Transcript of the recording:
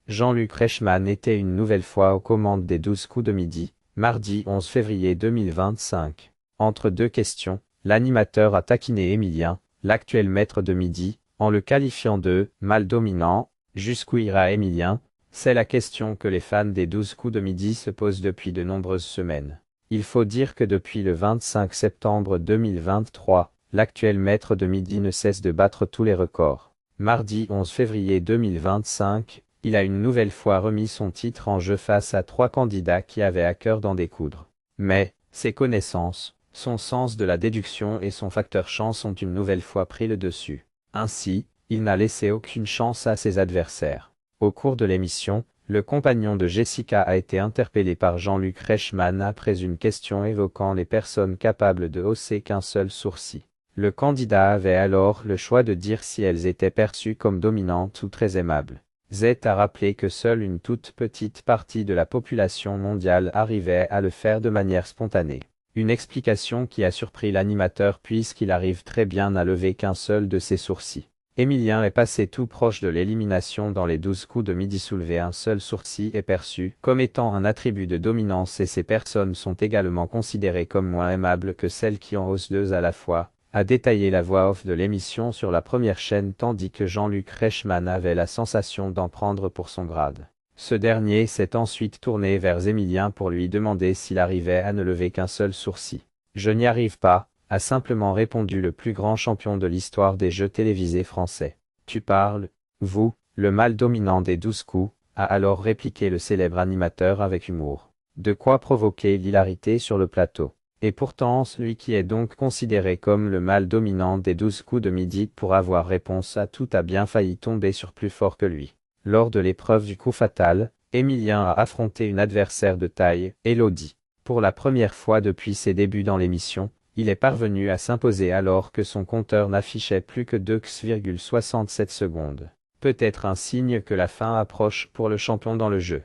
Jean-Luc Reichmann était une nouvelle fois aux commandes des 12 coups de midi, mardi 11 février 2025. Entre deux questions, l'animateur a taquiné Émilien, l'actuel maître de midi, en le qualifiant de « mal dominant ». Jusqu'où ira Émilien? C'est la question que les fans des 12 coups de midi se posent depuis de nombreuses semaines. Il faut dire que depuis le 25 septembre 2023, l'actuel maître de midi ne cesse de battre tous les records. Mardi 11 février 2025, il a une nouvelle fois remis son titre en jeu face à 3 candidats qui avaient à cœur d'en découdre. Mais, ses connaissances, son sens de la déduction et son facteur chance ont une nouvelle fois pris le dessus. Ainsi, il n'a laissé aucune chance à ses adversaires. Au cours de l'émission, le compagnon de Jessica a été interpellé par Jean-Luc Reichmann après une question évoquant les personnes capables de hausser qu'un seul sourcil. Le candidat avait alors le choix de dire si elles étaient perçues comme dominantes ou très aimables. Z a rappelé que seule une toute petite partie de la population mondiale arrivait à le faire de manière spontanée. Une explication qui a surpris l'animateur puisqu'il arrive très bien à lever qu'un seul de ses sourcils. Émilien est passé tout proche de l'élimination dans les 12 coups de midi. Soulever un seul sourcil est perçu comme étant un attribut de dominance et ces personnes sont également considérées comme moins aimables que celles qui en haussent deux à la fois, a détaillé la voix off de l'émission sur la première chaîne tandis que Jean-Luc Reichmann avait la sensation d'en prendre pour son grade. Ce dernier s'est ensuite tourné vers Émilien pour lui demander s'il arrivait à ne lever qu'un seul sourcil. « Je n'y arrive pas », a simplement répondu le plus grand champion de l'histoire des jeux télévisés français. « Tu parles, vous, le mâle dominant des 12 coups », a alors répliqué le célèbre animateur avec humour. De quoi provoquer l'hilarité sur le plateau. Et pourtant celui qui est donc considéré comme le mâle dominant des 12 coups de midi pour avoir réponse à tout a bien failli tomber sur plus fort que lui. Lors de l'épreuve du coup fatal, Émilien a affronté une adversaire de taille, Elodie. Pour la première fois depuis ses débuts dans l'émission, il est parvenu à s'imposer alors que son compteur n'affichait plus que 2,67 secondes. Peut-être un signe que la fin approche pour le champion dans le jeu.